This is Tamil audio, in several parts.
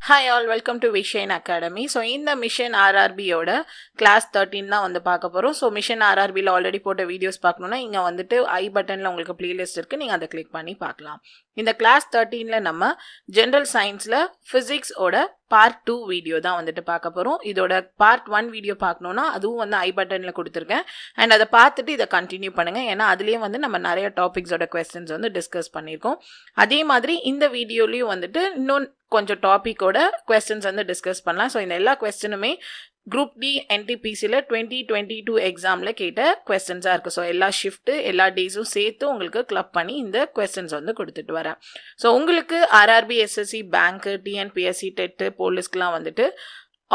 Hi all, welcome to Vishain Academy. So in the Mission RRB oda class 13 தான் வந்து பார்க்க போறோம். So Mission RRB ல ஆல்ரெடி போட்ட வீடியோஸ் பார்க்கணும்னா இங்க வந்துட்டு ஐ பட்டன்ல உங்களுக்கு பிளேலிஸ்ட் இருக்கு, நீங்க அதை கிளிக் பண்ணி பார்க்கலாம். இந்த கிளாஸ் 13ல நம்ம ஜெனரல் சயின்ஸ்ல பிசிக்ஸ் ஓட பார்ட் 2 வீடியோ தான் வந்துட்டு பார்க்க போறோம். இதோட பார்ட் 1 வீடியோ பார்க்கணும்னா அதுவும் வந்து ஐ பட்டன்ல கொடுத்துருக்கேன். அண்ட் அதை பார்த்துட்டு இதை கண்டினியூ பண்ணுங்க. ஏன்னா அதுலயே வந்து நம்ம நிறைய டாபிக்ஸோட கொஸ்டின்ஸ் வந்து டிஸ்கஸ் பண்ணியிருக்கோம். அதே மாதிரி இந்த வீடியோலயும் வந்துட்டு இன்னும் கொஞ்சம் டாபிக்கோட கொஸ்டின்ஸ் வந்து டிஸ்கஸ் பண்ணலாம். ஸோ இந்த எல்லா கொஸ்டினுமே குரூப் டி என்டிபிசியில் 2022 எக்ஸாமில் கேட்ட கொஸ்டின்ஸாக இருக்குது. ஸோ எல்லா ஷிஃப்ட்டு எல்லா டேஸும் சேர்த்து உங்களுக்கு கிளப் பண்ணி இந்த கொஸ்டின்ஸ் வந்து கொடுத்துட்டு வரேன். ஸோ உங்களுக்கு ஆர்ஆர்பி, எஸ்எஸ்சி, பேங்க்கு, டிஎன்பிஎஸ்சி, டெட்டு, போலீஸ்க்குலாம் வந்துட்டு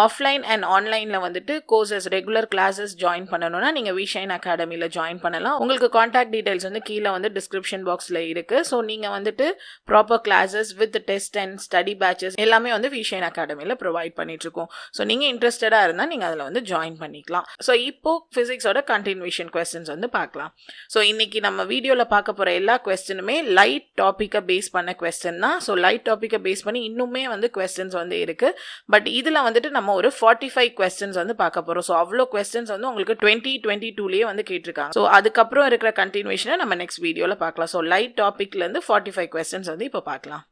ஆஃப்லைன் அண்ட் ஆன்லைனில் வந்துட்டு கோர்சஸ் ரெகுலர் கிளாஸஸ் ஜாயின் பண்ணணும்னா நீங்கள் விஷைன் அகாடமியில் ஜாயின் பண்ணலாம். உங்களுக்கு காண்டாக்ட் டீடைல்ஸ் வந்து கீழே வந்து டிஸ்கிரிப்ஷன் பாக்ஸில் இருக்குது. ஸோ நீங்கள் வந்துட்டு proper classes with test and study patches எல்லாமே வந்து விஷைன் அகாடமியில் ப்ரொவைட் பண்ணிட்டுருக்கோம். ஸோ நீங்கள் இன்ட்ரெஸ்டடாக இருந்தால் நீங்கள் அதில் வந்து ஜாயின் பண்ணிக்கலாம். ஸோ இப்போது ஃபிசிக்ஸோட கண்டினியூஷன் கொஸ்டின்ஸ் வந்து பார்க்கலாம். ஸோ இன்றைக்கி நம்ம வீடியோவில் பார்க்க போகிற எல்லா கொஸ்டினுமே லைட் டாப்பிக்கை பேஸ் பண்ண கொஸ்டின் தான். ஸோ லைட் டாப்பிக்கை பேஸ் பண்ணி இன்னுமே வந்து கொஸ்டின்ஸ் வந்து இருக்குது. பட் இதில் வந்துட்டு நம்ம ஒரு 45 கொஸ்டின்ஸ் வந்து பார்க்க போறோம். ஸோ அவ்வளோ கொஸ்டின்ஸ் வந்து உங்களுக்கு 2022லயே வந்து கேட்டிருக்காங்க. ஸோ அதுக்கப்புறம் இருக்கிற கண்டினியூஷனை நம்ம நெக்ஸ்ட் வீடியோவில் பார்க்கலாம். ஸோ லைட் டாபிக்லேருந்து 45 கொஸ்டின்ஸ் வந்து இப்போ பார்க்கலாம்.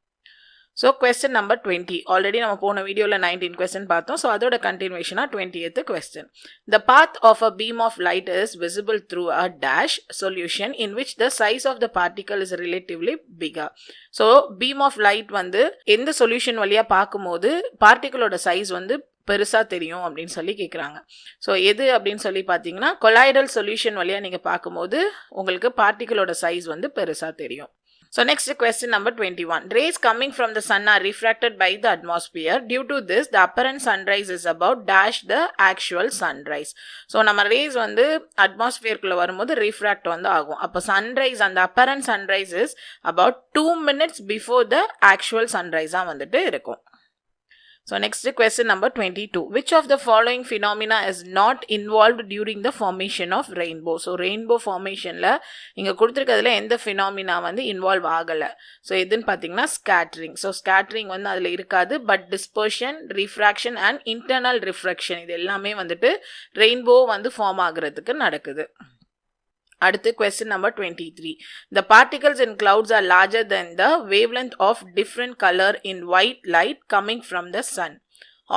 ஸோ கொஸ்டின் நம்பர் 20 ஆல்ரெடி நம்ம போன வீடியோவில் 19 கொஸ்டின் பார்த்தோம். ஸோ அதோட கண்டினியூஷனாக 20th question. The path of a beam of light is visible through a dash solution in which the size of the particle is relatively bigger. So beam of light வந்து எந்த சொல்யூஷன் வழியாக பார்க்கும்போது பார்ட்டிகளோட சைஸ் வந்து பெருசாக தெரியும் அப்படின்னு சொல்லி கேட்குறாங்க. ஸோ எது அப்படின்னு சொல்லி பார்த்தீங்கன்னா கொலாய்டல் சொல்யூஷன் வழியாக நீங்கள் பார்க்கும்போது உங்களுக்கு பார்ட்டிகளோட சைஸ் வந்து பெருசாக தெரியும். So next question number 21. Rays coming from the sun are refracted by the atmosphere. Due to this, the apparent sunrise is about dash the actual sunrise. So நம்ம rays வந்து atmosphere-குள்ள வரும்போது refract வந்து ஆகும். அப்போ sunrise, அந்த apparent sunrise is about 2 minutes before the actual sunrise-ஆ வந்துட்டு இருக்கும். So next question number 22. Which of the following phenomena is not involved during the formation of rainbow? So rainbow formationல இங்க கொடுத்திருக்கிறதுல எந்த phenomena வந்து இன்வால்வ் ஆகல. ஸோ எதுன்னு பார்த்தீங்கன்னா ஸ்கேட்டரிங். ஸோ ஸ்கேட்டரிங் வந்து அதில் இருக்காது. But dispersion, refraction and internal refraction இது எல்லாமே வந்துட்டு ரெயின்போ வந்து ஃபார்ம் ஆகுறதுக்கு நடக்குது. அடுத்து question number 23. The particles in clouds are larger than the wavelength of different color in white light coming from the sun.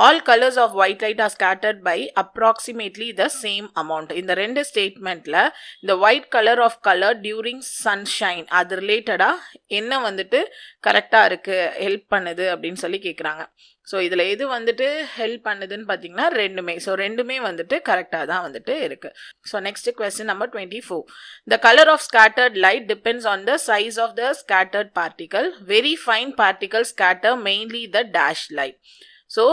All colors of white light are scattered by approximately the same amount. இந்த ரெண்டு ஸ்டேட்மெண்ட்ல இந்த white color of color during sunshine அது ரிலேட்டடா என்ன வந்துட்டு கரெக்டாக இருக்கு, ஹெல்ப் பண்ணுது அப்படின்னு சொல்லி கேட்குறாங்க. ஸோ இதில் எது வந்துட்டு ஹெல்ப் பண்ணுதுன்னு பார்த்தீங்கன்னா ரெண்டுமே. ஸோ ரெண்டுமே வந்துட்டு கரெக்டாக தான் வந்துட்டு இருக்கு. So next question number 24. The color of scattered light depends on the size of the scattered particle. Very fine particles scatter mainly the dash light. So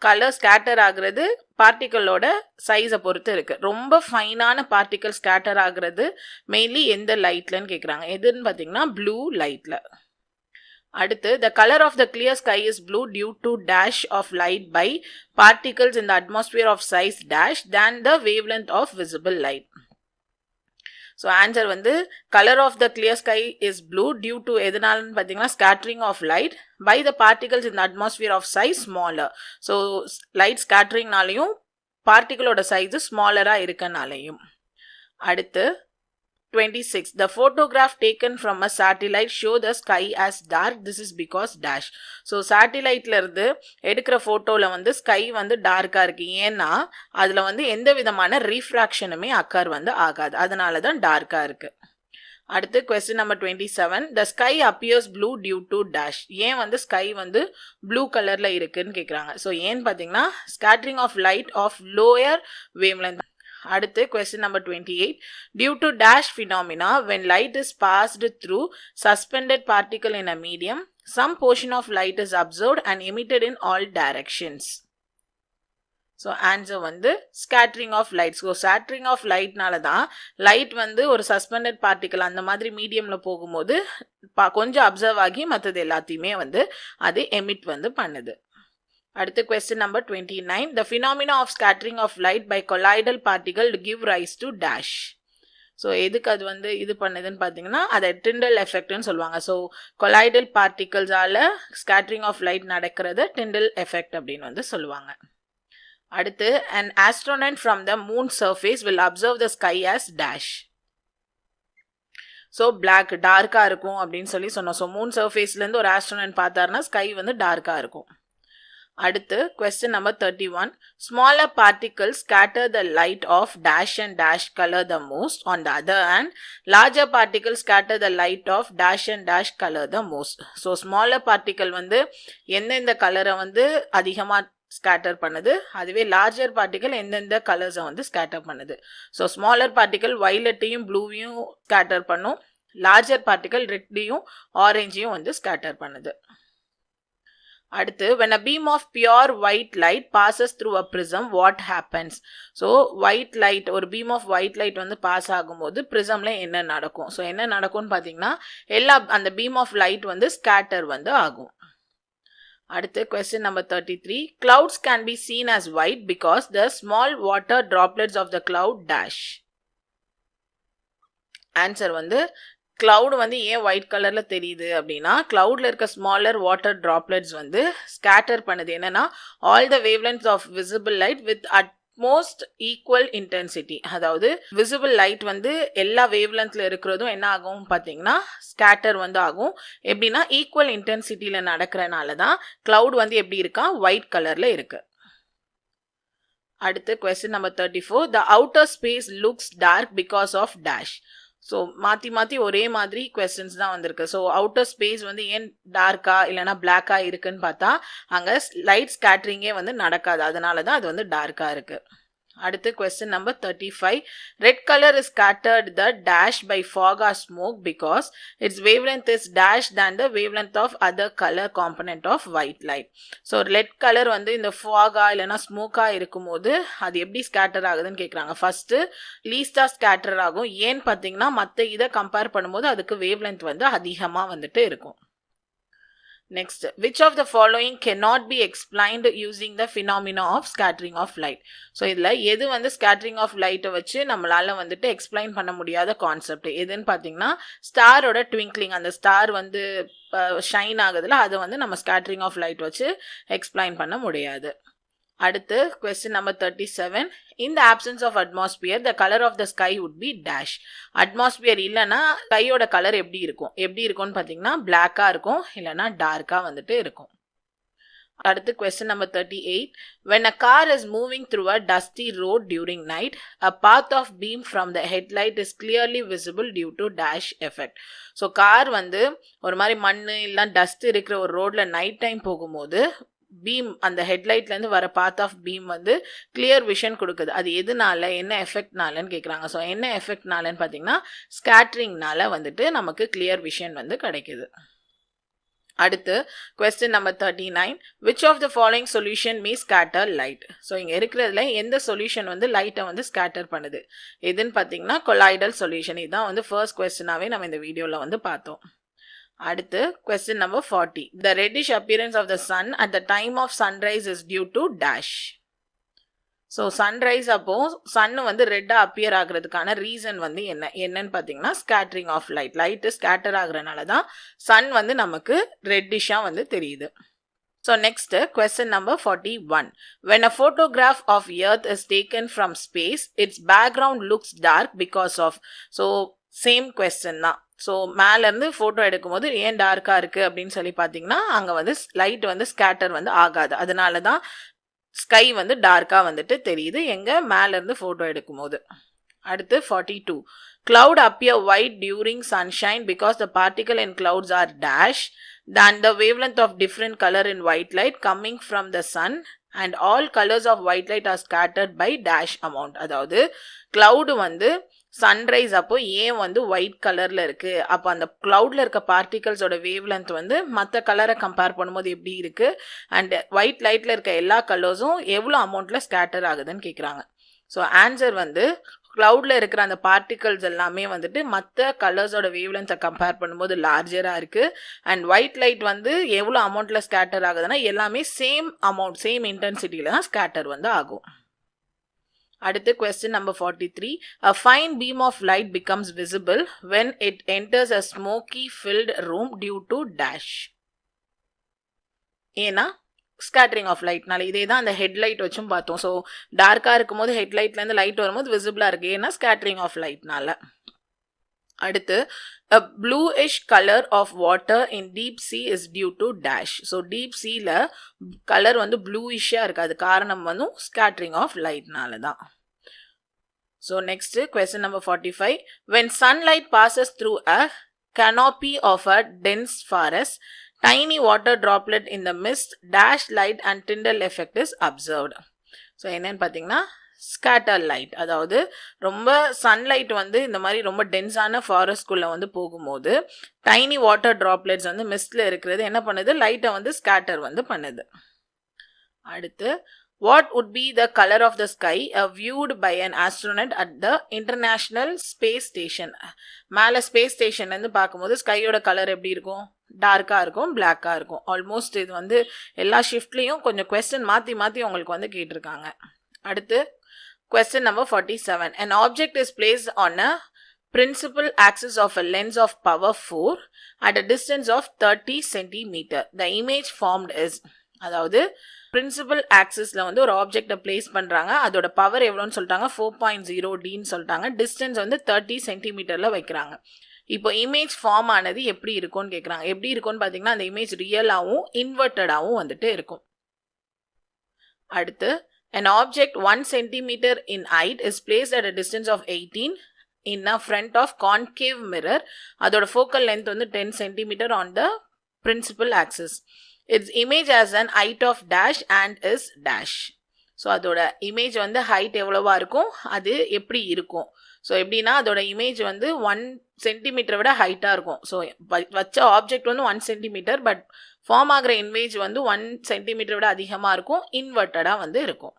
colour scatter ஆகுறது பார்ட்டிகளோட சைஸை பொறுத்து இருக்கு. ரொம்ப ஃபைனான பார்ட்டிகல் ஸ்கேட்டர் ஆகுறது மெயின்லி எந்த லைட்லன்னு கேட்குறாங்க. எதுன்னு பார்த்தீங்கன்னா ப்ளூ லைட்ல. அடுத்து the color of the clear sky is blue due to dash of light by particles in the atmosphere of size dash than the wavelength of visible light. So answer வந்து colour of the clear sky is blue due to எதனாலன்னு பார்த்தீங்கன்னா scattering of light by the particles in the atmosphere of size smaller. So light ஸ்கேட்டரிங்னாலையும் பார்ட்டிகளோட சைஸு ஸ்மாலராக இருக்கனாலையும். அடுத்து 26. The photograph taken from a satellite show the sky as dark. This is because dash. So சேட்டிலைட்ல இருந்து எடுக்கிற ஃபோட்டோவில் வந்து ஸ்கை வந்து டார்க்காக இருக்கு. ஏன்னா அதில் வந்து எந்த விதமான ரீஃப்ராக்ஷனுமே அக்கர் வந்து ஆகாது. அதனால தான் டார்க்காக இருக்கு. அடுத்து question number 27. The sky appears blue due to dash. ஏன் வந்து ஸ்கை வந்து ப்ளூ கலரில் இருக்குன்னு கேட்குறாங்க. ஸோ ஏன்னு பார்த்தீங்கன்னா scattering of light of lower wavelength. அடுத்து question number 28. Due to dash phenomena, when light is passed through suspended particle in a medium, some portion of light is observed and emitted in all directions. So answer வந்து scattering of light. So scattering of லைட்னால தான் லைட் வந்து ஒரு சஸ்பெண்டட் பார்ட்டிக்கல் அந்த மாதிரி மீடியமில் போகும்போது கொஞ்சம் அப்சர்வ் ஆகி மற்றது எல்லாத்தையுமே வந்து அது எமிட் வந்து பண்ணுது. அடுத்து question number 29. The phenomena of scattering of light by colloidal particle give rise to dash. So எதுக்கு அது வந்து இது பண்ணுதுன்னு பார்த்தீங்கன்னா அதை டிண்டல் எஃபெக்ட்னு சொல்லுவாங்க. ஸோ கொலாய்டல் பார்ட்டிகல்ஸால் ஸ்கேட்டரிங் ஆஃப் லைட் நடக்கிறது டிண்டல் எஃபெக்ட் அப்படின்னு வந்து சொல்லுவாங்க. அடுத்து an astronaut from the moon surface will observe the sky as dash. So black டார்க்காக இருக்கும் அப்படின்னு சொன்னோம். ஸோ மூன் சர்ஃபேஸ்லேருந்து ஒரு ஆஸ்ட்ரோனட் பார்த்தாருன்னா ஸ்கை வந்து டார்க்காக இருக்கும். அடுத்து question number 31. Smaller particles scatter the light of dash and dash color the most. On the other hand, larger particles scatter the light of dash and dash color the most. So smaller particle வந்து எந்தெந்த கலரை வந்து அதிகமாக ஸ்கேட்டர் பண்ணுது, அதுவே லார்ஜர் பார்ட்டிகல் எந்தெந்த கலர்ஸை வந்து ஸ்கேட்டர் பண்ணுது. ஸோ ஸ்மாலர் பார்ட்டிகல் வைலட்டையும் ப்ளூவையும் ஸ்கேட்டர் பண்ணும், லார்ஜர் பார்ட்டிகல் ரெட்டையும் ஆரஞ்சையும் வந்து ஸ்கேட்டர் பண்ணுது. அடுத்து when a beam of pure white light passes through a prism, what happens? So white light, ஒரு beam of white light வந்து பாஸ் ஆகும்போது ப்ரிசம்ல என்ன நடக்கும்? ஸோ என்ன நடக்கும்னு பார்த்தீங்கன்னா அந்த beam of light வந்து ஸ்கேட்டர் வந்து ஆகும். அடுத்து question number 33. Clouds can be seen as white because the small water droplets of the cloud dash. Answer வந்து cloud வந்து ஏன் ஒயிட் கலர்ல தெரியுது அப்படின்னா cloudல இருக்க smaller water droplets வந்து ஸ்கேட்டர் பண்ணுது. என்னன்னா all the wavelengths of visible light with utmost equal intensity. அதாவது visible light வந்து எல்லா wavelengthல இருக்கிறதும் என்ன ஆகும் பார்த்தீங்கன்னா ஸ்கேட்டர் வந்து ஆகும். எப்படின்னா ஈக்குவல் இன்டென்சிட்டியில் நடக்கிறனால தான் cloud வந்து எப்படி இருக்கா ஒயிட் கலர்ல இருக்கு. அடுத்து question number 34. The outer space looks dark because of dash. So மாற்றி ஒரே மாதிரி கொஸ்டின்ஸ் தான் வந்திருக்கு. ஸோ அவுட்டர் ஸ்பேஸ் வந்து ஏன் டார்க்கா இல்லைனா பிளாக்கா இருக்குன்னு பார்த்தா அங்கே லைட் ஸ்கேட்டரிங்கே வந்து நடக்காது, அதனால தான் அது வந்து டார்க்காக இருக்குது. அடுத்து question number 35. Red color is scattered the dash by fog or smoke because its wavelength is dash than the wavelength of other color component of white light. So red colour வந்து இந்த ஃபாகா இல்லைனா ஸ்மோக்காக இருக்கும்போது அது எப்படி ஸ்கேட்டர் ஆகுதுன்னு கேட்குறாங்க. ஃபர்ஸ்ட்டு லீஸ்டாக ஸ்கேட்டர் ஆகும். ஏன்னு பார்த்தீங்கன்னா மற்ற இதை கம்பேர் பண்ணும்போது அதுக்கு வேவ்லென்த் வந்து அதிகமாக வந்துட்டு இருக்கும். Next, which of the following cannot be explained using the phenomena of scattering of light? So இதில் எது வந்து scattering of light வச்சு நம்மளால வந்துட்டு எக்ஸ்பிளைன் பண்ண முடியாத கான்செப்ட் எதுன்னு பார்த்தீங்கன்னா ஸ்டாரோட ட்விங்க்லிங், அந்த ஸ்டார் வந்து ஷைன் ஆகுதுல அதை வந்து நம்ம scattering of light வச்சு எக்ஸ்பிளைன் பண்ண முடியாது. அடுத்து question number 37. In the absence of atmosphere, the color of the sky would be dash. Atmosphere இல்லைன்னா ஸ்கையோட கலர் எப்படி இருக்கும்னு பார்த்தீங்கன்னா பிளாக்காக இருக்கும் இல்லைன்னா டார்க்காக வந்துட்டு இருக்கும். அடுத்து question number 38. When a car is moving through a dusty road during night, a path of beam from the headlight is clearly visible due to dash effect. So car வந்து ஒரு மாதிரி மண் இல்லை டஸ்ட் இருக்கிற ஒரு ரோட்ல நைட் டைம் போகும்போது பீம் அந்த ஹெட்லைட்லேருந்து வர பாத் ஆஃப் பீம் வந்து கிளியர் விஷன் கொடுக்குது. அது எதுனால என்ன எஃபெக்ட்னாலன்னு கேட்குறாங்க. ஸோ என்ன எஃபெக்ட்னாலன்னு பார்த்தீங்கன்னா ஸ்கேட்ரிங்னால வந்துட்டு நமக்கு கிளியர் விஷன் வந்து கிடைக்குது. அடுத்து question number 39. Which of the following solution may scatter light? So இங்கே இருக்கிறதுல எந்த சொல்யூஷன் வந்து லைட்டை வந்து ஸ்கேட்டர் பண்ணுது எதுன்னு பார்த்தீங்கன்னா கொலாய்டல் சொல்யூஷன். இதுதான் வந்து ஃபர்ஸ்ட் கொஸ்டினாவே நம்ம இந்த வீடியோவில் வந்து பார்த்தோம். அடுத்து question number 40. The reddish appearance of the sun at the time of sunrise is due to dash. So sunrise அப்போ சன்னு வந்து ரெட்டாக அப்பியர் ஆகுறதுக்கான ரீசன் வந்து என்னன்னு பார்த்தீங்கன்னா ஸ்கேட்டரிங் ஆஃப் லைட்டு ஸ்கேட்டர் ஆகுறதுனால தான் சன் வந்து நமக்கு ரெட்டிஷாக வந்து தெரியுது. So next question number 41. When a photograph of Earth is taken from space, its background looks dark because of. So same question தான். ஸோ மேலேருந்து ஃபோட்டோ எடுக்கும்போது ஏன் டார்க்காக இருக்குது அப்படின்னு சொல்லி பார்த்தீங்கன்னா அங்கே வந்து லைட் வந்து ஸ்கேட்டர் வந்து ஆகாது, அதனால தான் ஸ்கை வந்து டார்க்காக வந்துட்டு தெரியுது எங்கே மேலேருந்து ஃபோட்டோ எடுக்கும்போது. அடுத்து 42. Cloud appear white during sunshine because the particle in clouds are dash than the wavelength of different color in white light coming from the sun and all colors of white light are scattered by dash amount. அதாவது cloud வந்து சன்ரைஸ் அப்போ ஏன் வந்து ஒயிட் கலரில் இருக்குது, அப்போ அந்த க்ளவுடில் இருக்க பார்ட்டிகல்ஸோட வேவ் லென்த் வந்து மற்ற கலரை கம்பேர் பண்ணும்போது எப்படி இருக்குது அண்ட் ஒயிட் லைட்டில் இருக்க எல்லா கலர்ஸும் எவ்வளோ அமௌண்ட்டில் ஸ்கேட்டர் ஆகுதுன்னு கேட்குறாங்க. ஸோ ஆன்சர் வந்து க்ளவுடில் இருக்கிற அந்த பார்ட்டிகல்ஸ் எல்லாமே வந்துட்டு மற்ற கலர்ஸோட வேவ் லென்த்தை கம்பேர் பண்ணும்போது லார்ஜராக இருக்குது அண்ட் ஒயிட் லைட் வந்து எவ்வளோ அமௌண்ட்டில் ஸ்கேட்டர் ஆகுதுன்னா எல்லாமே சேம் அமௌண்ட் சேம் இன்டென்சிட்டியில் தான் ஸ்கேட்டர் வந்து ஆகும். அடுத்து question number 43. A fine beam of light becomes visible when it enters a smoky filled room due to dash. ஏன்னா ஸ்கேட்டரிங் ஆஃப் லைட்னால இதே தான் அந்த ஹெட்லைட் வச்சும் பார்த்தோம். ஸோ டார்க்காக இருக்கும்போது ஹெட்லைட்லேருந்து லைட் வரும்போது விசிபிளாக இருக்குது, ஏன்னா ஸ்கேட்டரிங் ஆஃப் லைட்னால. அடுத்து a bluish color of water in deep sea is due to dash. So deep சீல கலர் வந்து ப்ளூயிஷாக இருக்குது, அது காரணம் வந்து ஸ்கேட்டரிங் ஆஃப் லைட்னால தான். So next question number 45. When sunlight passes through a canopy of a dense forest, tiny water droplet in the mist, dash light and Tyndall effect is observed. So என்னன்னு பார்த்தீங்கன்னா ஸ்கேட்டர் லைட், அதாவது ரொம்ப சன்லைட் வந்து இந்த மாதிரி ரொம்ப டென்ஸான ஃபாரஸ்ட்குள்ளே வந்து போகும்போது டைனி வாட்டர் ட்ராப்லெட்ஸ் வந்து மிஸ்டில் இருக்கிறது என்ன பண்ணுது, லைட்டை வந்து ஸ்கேட்டர் வந்து பண்ணுது. அடுத்து what would be the color of the sky viewed by an astronaut at the International Space Station? மேலே ஸ்பேஸ் ஸ்டேஷன்லேருந்து பார்க்கும்போது ஸ்கையோட கலர் எப்படி இருக்கும், டார்க்காக இருக்கும், பிளாக்காக இருக்கும். ஆல்மோஸ்ட் இது வந்து எல்லா ஷிஃப்ட்லேயும் கொஞ்சம் கொஸ்டின் மாற்றி மாற்றி உங்களுக்கு வந்து கேட்டிருக்காங்க. அடுத்து question number 47. An object is placed on a principal axis of a lens of power 4 at a distance of 30 cm. The image formed is, அதாவது பிரின்சிபல் ஆக்சிஸில் வந்து ஒரு ஆப்ஜெக்டை பிளேஸ் பண்ணுறாங்க, அதோட பவர் எவ்வளோன்னு சொல்லிட்டாங்க 4.0Dன்னு சொல்லிட்டாங்க, டிஸ்டன்ஸ் வந்து 30 சென்டிமீட்டரில் வைக்கிறாங்க. இப்போ இமேஜ் ஃபார்ம் ஆனது எப்படி இருக்கும்னு கேட்குறாங்க. எப்படி இருக்கும்னு பார்த்தீங்கன்னா அந்த இமேஜ் ரியலாகவும் இன்வெர்ட்டடாகவும் வந்துட்டு இருக்கும். அடுத்து an object 1 centimeter in height is placed at a distance of 18 in a front of concave mirror. அதோட focal length வந்து 10 centimeter on the principal axis. Its image has an height of dash and is dash. So அதோட இமேஜ் வந்து ஹைட் எவ்வளோவா இருக்கும், அது எப்படி இருக்கும். ஸோ எப்படின்னா அதோட இமேஜ் வந்து 1 சென்டிமீட்டரை விட ஹைட்டாக இருக்கும். ஸோ வச்ச ஆப்ஜெக்ட் வந்து 1 சென்டிமீட்டர், பட் ஃபார்ம் ஆகிற இமேஜ் வந்து 1 சென்டிமீட்டரை விட அதிகமாக இருக்கும், இன்வெர்ட்டடாக வந்து இருக்கும்.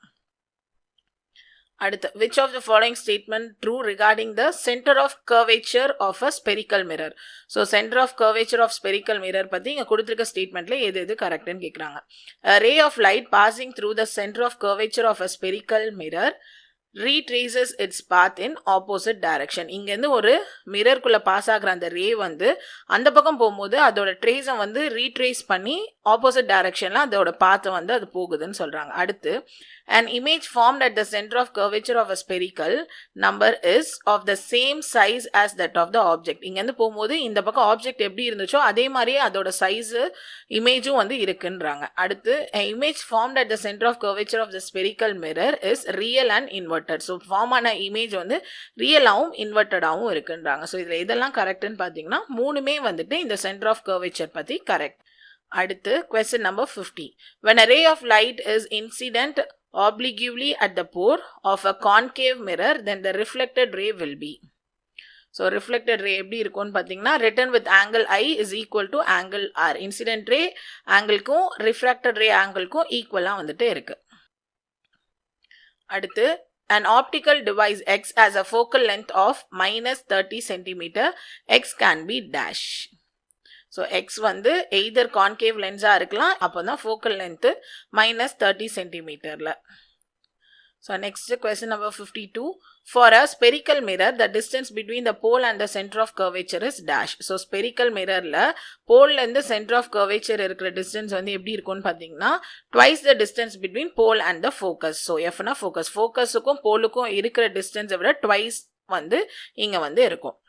அடுத்து which of the following statement true regarding the center of curvature of a spherical mirror? So centre of curvature of spherical mirror பற்றி இங்கே கொடுத்துருக்க ஸ்டேட்மெண்ட்ல எது கரெக்டுன்னு கேட்குறாங்க. Ray of light passing through the centre of curvature of a spherical mirror retraces its path in opposite direction. இங்கேருந்து ஒரு மிரர்க்குள்ளே பாஸ் ஆகிற அந்த ரே வந்து அந்த பக்கம் போகும்போது அதோட ட்ரேஸை வந்து ரீட்ரேஸ் பண்ணி ஆப்போசிட் டைரக்ஷனில் அதோட பாத்தை வந்து அது போகுதுன்னு சொல்கிறாங்க. அடுத்து an image formed at the center of curvature of a spherical number is of the same size as that of the object. இங்கேருந்து போகும்போது இந்த பக்கம் ஆப்ஜெக்ட் எப்படி இருந்துச்சோ அதே மாதிரியே அதோட சைஸு இமேஜும் வந்து இருக்குன்றாங்க. அடுத்து image formed at the center of curvature of the spherical mirror is real and inverted. So form ஆன இமேஜ் வந்து ரியலாகவும் இன்வெர்ட்டடாகவும் இருக்குன்றாங்க. ஸோ இதில் இதெல்லாம் கரெக்டுன்னு பார்த்தீங்கன்னா மூணுமே வந்துட்டு இந்த சென்டர் ஆஃப் கர்வேச்சர் பற்றி கரெக்ட். அடுத்து question number 50. When a ray of light is incident obliquely at the pore of a concave mirror, then the reflected ray will be. So reflected ray எப்படி இருக்கும்னு பார்த்தீங்கன்னா written with angle I is equal to angle R. Incident ray ஆங்கிள்க்கும் refracted ray ஆங்கிள்க்கும் ஈக்குவலாக வந்துட்டு இருக்கு. அடுத்து an optical device X has a focal length of -30 cm. X can be dash. So x வந்து எய்தர் கான்கேவ் லென்ஸாக இருக்கலாம், அப்போ தான் ஃபோக்கல் லென்த்து -30 சென்டிமீட்டரில். So next question number 52. For a spherical mirror, the distance between the pole and the center of curvature is dash. So spherical மிரரில் போல்லேருந்து சென்டர் ஆஃப் கர்வேச்சர் இருக்கிற டிஸ்டன்ஸ் வந்து எப்படி இருக்கும்னு பார்த்தீங்கன்னா twice the distance between pole and the focus. So எஃப்னா ஃபோக்கஸ், ஃபோக்கஸுக்கும் போலுக்கும் இருக்கிற டிஸ்டன்ஸை விட twice வந்து இங்கே வந்து இருக்கும்.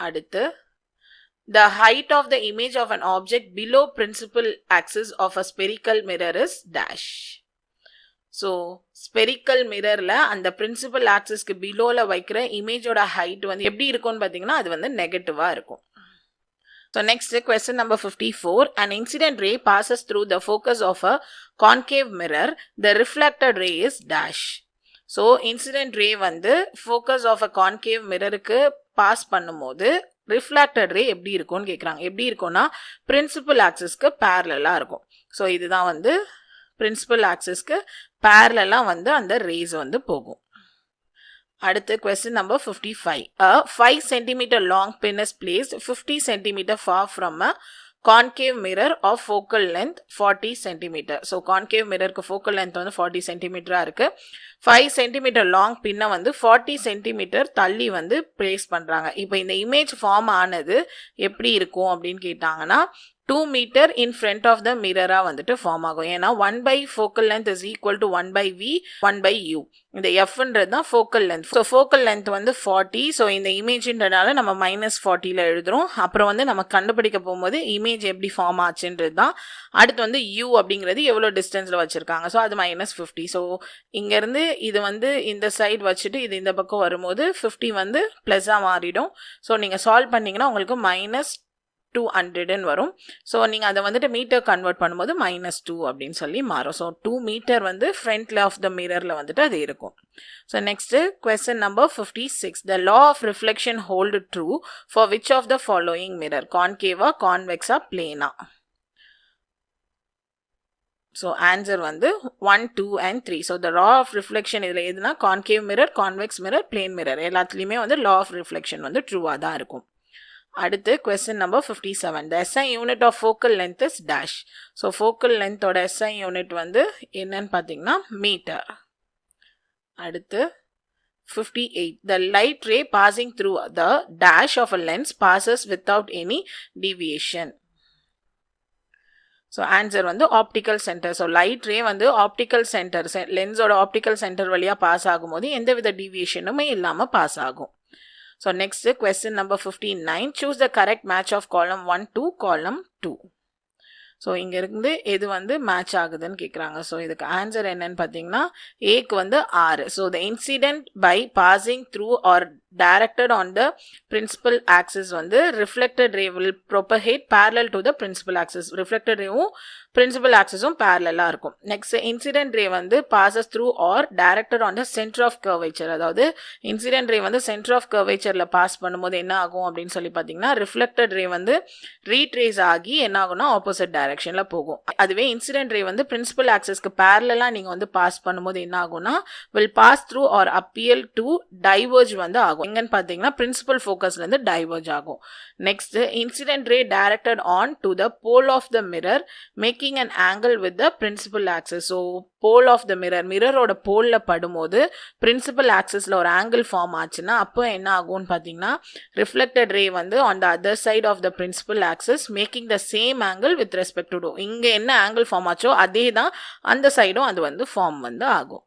அடுத்து the height of the image of an object below principal axis of a spherical mirror is dash. So spherical மிரரில் அந்த பிரின்சிபல் ஆக்சிஸ்க்கு பிலோவில் வைக்கிற இமேஜோட ஹைட் வந்து எப்படி இருக்கும்னு பார்த்தீங்கன்னா அது வந்து நெகட்டிவாக இருக்கும். So next question number 54. An incident ray passes through the focus of a concave mirror. The reflected ray is dash. So incident ray வந்து ஃபோக்கஸ் ஆஃப் அ கான்கேவ் மிரருக்கு பாஸ் பண்ணும்போது ரிஃப்ளாக்டட் ரே எப்படி இருக்கும்னு கேட்குறாங்க. எப்படி இருக்கும்னா பிரின்சிபல் ஆக்சிஸ்க்கு பேரலாக இருக்கும். ஸோ இதுதான் வந்து பிரின்சிபல் ஆக்சிஸ்க்கு பேரலாக வந்து அந்த ரேஸ் வந்து போகும். அடுத்து question number 55. A 5 cm long pin is placed 50 cm far from a concave mirror of focal length 40 cm. So concave mirror க்கு focal length வந்து 40 cm இருக்கு. 5 cm long பின்ன வந்து 40 cm தள்ளி வந்து place பண்றாங்க. இப்போ இந்த image form ஆனது எப்படி இருக்கும் அப்படின்னு கேட்டாங்கன்னா 2 meter in front of the mirror வந்துட்டு form ஆகும். ஏன்னா 1 by focal length is equal to 1 by v 1 by u. இந்த fன்றது தான் focal length. So focal length வந்து 40. So இந்த imageன்றனால நம்ம -40ல எழுதுறோம். அப்புறம் வந்து நம்ம கண்டுபிடிக்க போகும்போது image எப்படி form ஆச்சுன்றது தான். அடுத்து வந்து u அப்படிங்கிறது எவ்வளோ டிஸ்டன்ஸ்ல வச்சிருக்காங்க. ஸோ அது -50. ஸோ இங்கேருந்து இது வந்து இந்த சைடு வச்சுட்டு இது இந்த பக்கம் வரும்போது 50 வந்து ப்ளஸ்ஸாக மாறிடும். ஸோ நீங்கள் சால்வ் பண்ணிங்கன்னா உங்களுக்கு -200 வரும். ஸோ நீங்கள் அதை வந்துட்டு மீட்டர் கன்வெர்ட் பண்ணும்போது -2 அப்படின்னு சொல்லி மாறும். ஸோ 2 மீட்டர் வந்து ஃப்ரண்ட்ல ஆஃப் த மிரரில் வந்துட்டு அது இருக்கும். So next question number 56. The law of reflection hold true for which of the following mirror? கான்கேவா, கான்வெக்ஸா, பிளேனா? ஸோ ஆன்சர் வந்து 1, 2 and 3. So the law of reflection இதில் எதுனா concave mirror, convex mirror, plane mirror எல்லாத்துலேயுமே வந்து லா ஆஃப் ரிஃப்ளெக்ஷன் வந்து ட்ரூவாக தான் இருக்கும். அடுத்து question number 57. The SI unit of focal length is dash. So focal length ஓட SI unit வந்து என்னன்னு பார்த்தீங்கன்னா மீட்டர். அடுத்து 58. The light ray passing through the dash of a lens passes without any deviation. So answer வந்து optical centre. So light ray வந்து ஆப்டிக்கல் சென்டர், லென்ஸோட ஆப்டிக்கல் சென்டர் வழியாக பாஸ் ஆகும்போது எந்தவித டீவியேஷனுமே இல்லாமல் பாஸ் ஆகும். So next question number 59. Choose the correct match of column 1 to காலம் 2. ஸோ இங்கேருந்து எது வந்து மேட்ச் ஆகுதுன்னு கேட்குறாங்க. ஸோ இதுக்கு ஆன்சர் என்னன்னு பார்த்தீங்கன்னா ஏக்கு வந்து 6. So the incident by passing through are directed on the principal axis வந்து reflected ray will propagate parallel to the principal axis. reflected rayவும் principal axisம் parallel இருக்கும். next incident ray வந்து passes through or directed on the center of curvature. அதாவது incident ray வந்து center of curvatureல pass பண்ணும்போது என்ன ஆகும் அப்படின்னு சொல்லி பார்த்தீங்கன்னா reflected ray வந்து retrace ஆகி என்ன ஆகும்னா opposite directionல போகும். அதுவே incident ray வந்து principal axisக்கு parallelா நீங்க வந்து pass பண்ணும்போது என்ன ஆகும்னா will pass through or appear to diverge வந்து ஆகும். எங்கன்னு பார்த்தீங்கன்னா பிரின்சிபல் ஃபோக்கஸ்ல இருந்து டைவர்ஜ் ஆகும். Next incident ray directed on to the pole of the mirror making an angle with the principal axis. So pole of the மிரரோட போல்ல படும்போது பிரின்சிபல் ஆக்சிஸ்ல ஒரு ஆங்கிள் ஃபார்ம் ஆச்சுன்னா அப்போ என்ன ஆகும்னு பார்த்தீங்கன்னா ரிஃப்ளெக்டட் ரே வந்து on the other side of the principal axis making the same angle with respect to இங்கே என்ன ஆங்கிள் ஃபார்ம் ஆச்சோ அதே தான் அந்த சைடும் அது வந்து ஃபார்ம் வந்து ஆகும்.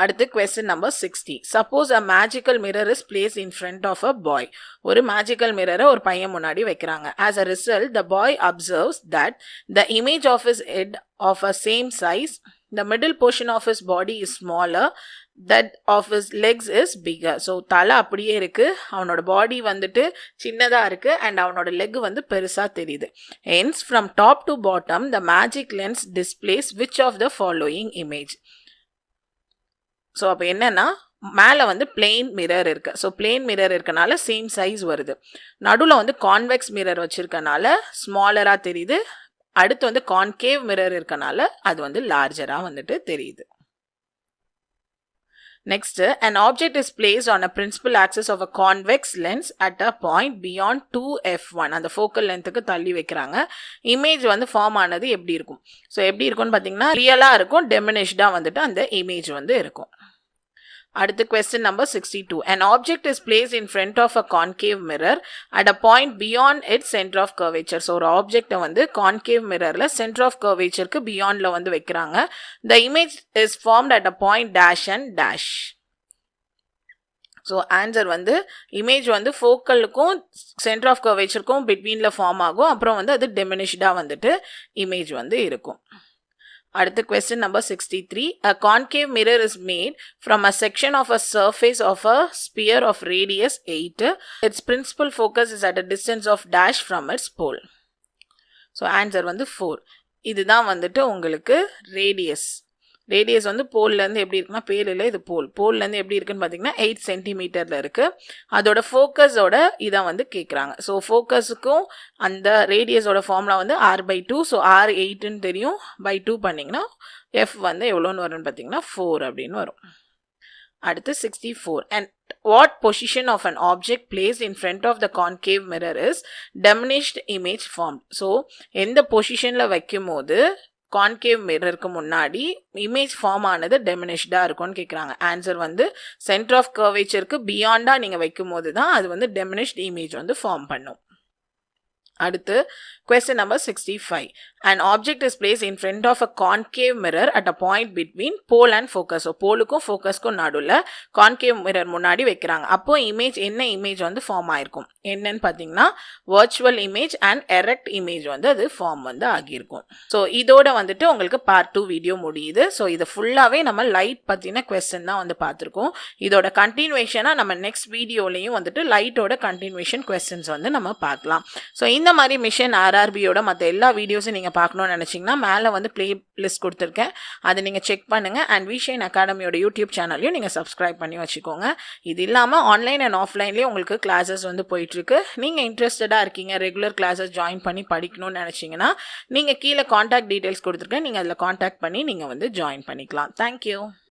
அடுத்து question number 60. Suppose a magical mirror is place in front of a boy. ஒரு மேஜிக்கல் மிரரை ஒரு பையன் முன்னாடி வைக்கிறாங்க. As a result the boy observes that the image of his head of a same size, the middle portion of his body is smaller, that of his legs is bigger. So தலை அப்படியே இருக்கு, அவனோட பாடி வந்துட்டு சின்னதாக இருக்கு அண்ட் அவனோட லெக் வந்து பெருசாக தெரியுது. hence from top to bottom the magic lens displays which of the following image? So அப்போ என்னன்னா மேலே வந்து பிளெயின் மிரர் இருக்கு. ஸோ பிளெயின் மிரர் இருக்கனால சேம் சைஸ் வருது. நடுவில் வந்து கான்வெக்ஸ் மிரர் வச்சிருக்கனால ஸ்மாலராக தெரியுது. அடுத்து வந்து கான்கேவ் மிரர் இருக்கனால அது வந்து லார்ஜராக வந்துட்டு தெரியுது. Next, an object is placed on a principal axis of a convex lens at a point beyond 2f1. அந்த focal lengthக்கு தள்ளி வைக்கிறாங்க. இமேஜ் வந்து ஃபார்ம் ஆனது எப்படி இருக்கும்? ஸோ எப்படி இருக்கும்னு பார்த்தீங்கன்னா ரியலாக இருக்கும், டெமினிஷ்டாக வந்துட்டு அந்த இமேஜ் வந்து இருக்கும். அடுத்து question number 62. An object is placed in front of a concave mirror at a point beyond its center of curvature. So ஒரு ஆப்ஜெக்டை வந்து கான்கேவ் மிரரில் சென்டர் ஆஃப் கர்வேச்சருக்கு பியாண்டில் வந்து வைக்கிறாங்க. The image is formed at a point dash and dash. So answer வந்து இமேஜ் வந்து ஃபோக்கலுக்கும் சென்டர் ஆஃப் கர்வேச்சருக்கும் பிட்வீனில் ஃபார்ம் ஆகும். அப்புறம் வந்து அது டெமினிஷ்டாக வந்துட்டு இமேஜ் வந்து இருக்கும். அடுத்து question number 63. A concave mirror is made from a section of a surface of a sphere of radius 8. Its principal focus is at a distance of dash from its pole. So answer வந்து 4. இதுதான் வந்துட்டு உங்களுக்கு ரேடியஸ். ரேடியஸ் வந்து போல்லேருந்து எப்படி இருக்குன்னா பேலில் இது போல்லேருந்து எப்படி இருக்குன்னு பார்த்தீங்கன்னா 8 சென்டிமீட்டரில் இருக்குது. அதோட ஃபோக்கஸோட இதான் வந்து கேட்குறாங்க. ஸோ ஃபோக்கஸுக்கும் அந்த ரேடியஸோட ஃபார்முலா வந்து r/2. ஸோ r8ன்னு தெரியும், by 2 பண்ணிங்கன்னா எஃப் வந்து எவ்வளோன்னு வரும்னு பார்த்தீங்கன்னா 4 அப்படின்னு வரும். அடுத்து 64 and what position of an object placed in front of the concave mirror is diminished image formed. So எந்த பொசிஷன்ல வைக்கும் போது கான்கேவ் மிரருக்கு முன்னாடி இமேஜ் ஃபார்ம் ஆனது டெமினிஷ்டா இருக்கும்னு கேட்குறாங்க. ஆன்சர் வந்து சென்டர் ஆஃப் கர்வேச்சருக்கு பியாண்டா நீங்க வைக்கும் போது தான் அது வந்து டெமினிஷ்ட் இமேஜ் வந்து ஃபார்ம் பண்ணும். அடுத்து question number 65. An object is placed in front of a concave mirror at a point between pole and focus. So போலுக்கும் ஃபோக்கஸ்க்கும் நடுவில் கான்கேவ் மிரர் முன்னாடி வைக்கிறாங்க. அப்போ இமேஜ் என்ன இமேஜ் வந்து ஃபார்ம் ஆயிருக்கும் என்னன்னு பார்த்தீங்கன்னா virtual image and erect image வந்து அது ஃபார்ம் வந்து ஆகியிருக்கும். ஸோ இதோட வந்துட்டு உங்களுக்கு பார்ட் 2 வீடியோ முடியுது. ஸோ இது ஃபுல்லாகவே நம்ம லைட் பற்றின கொஸ்டின் தான் வந்து பார்த்துருக்கோம். இதோட கண்டினியூவேஷனாக நம்ம நெக்ஸ்ட் வீடியோலையும் வந்துட்டு லைட்டோட கண்டினியூவேஷன் கொஸ்டின்ஸ் வந்து நம்ம பார்க்கலாம். ஸோ இந்த மாதிரி மிஷன் ஆர்ஆர்பியோட மற்ற எல்லா வீடியோஸும் நீங்கள் பார்க்கணும்னு நினச்சிங்கன்னா மேலே வந்து ப்ளே லிஸ்ட் கொடுத்துருக்கேன், அதை நீங்கள் செக் பண்ணுங்கள். அண்ட் விஷன் அகாடமியோட யூடியூப் சேனல்லையும் நீங்கள் சப்ஸ்கிரைப் பண்ணி வச்சுக்கோங்க. இது இல்லாமல் ஆன்லைன் அண்ட் ஆஃப்லைன்லேயும் உங்களுக்கு கிளாஸஸ் வந்து போயிட்டுருக்கு. நீங்கள் இன்ட்ரெஸ்டடாக இருக்கீங்க, ரெகுலர் கிளாஸஸ் ஜாயின் பண்ணி படிக்கணும்னு நினச்சிங்கன்னா நீங்கள் கீழே காண்டாக்ட் டீட்டெயில்ஸ் கொடுத்துருக்கேன், நீங்கள் அதில் காண்டாக்ட் பண்ணி நீங்கள் வந்து ஜாயின் பண்ணிக்கலாம். தேங்க்யூ.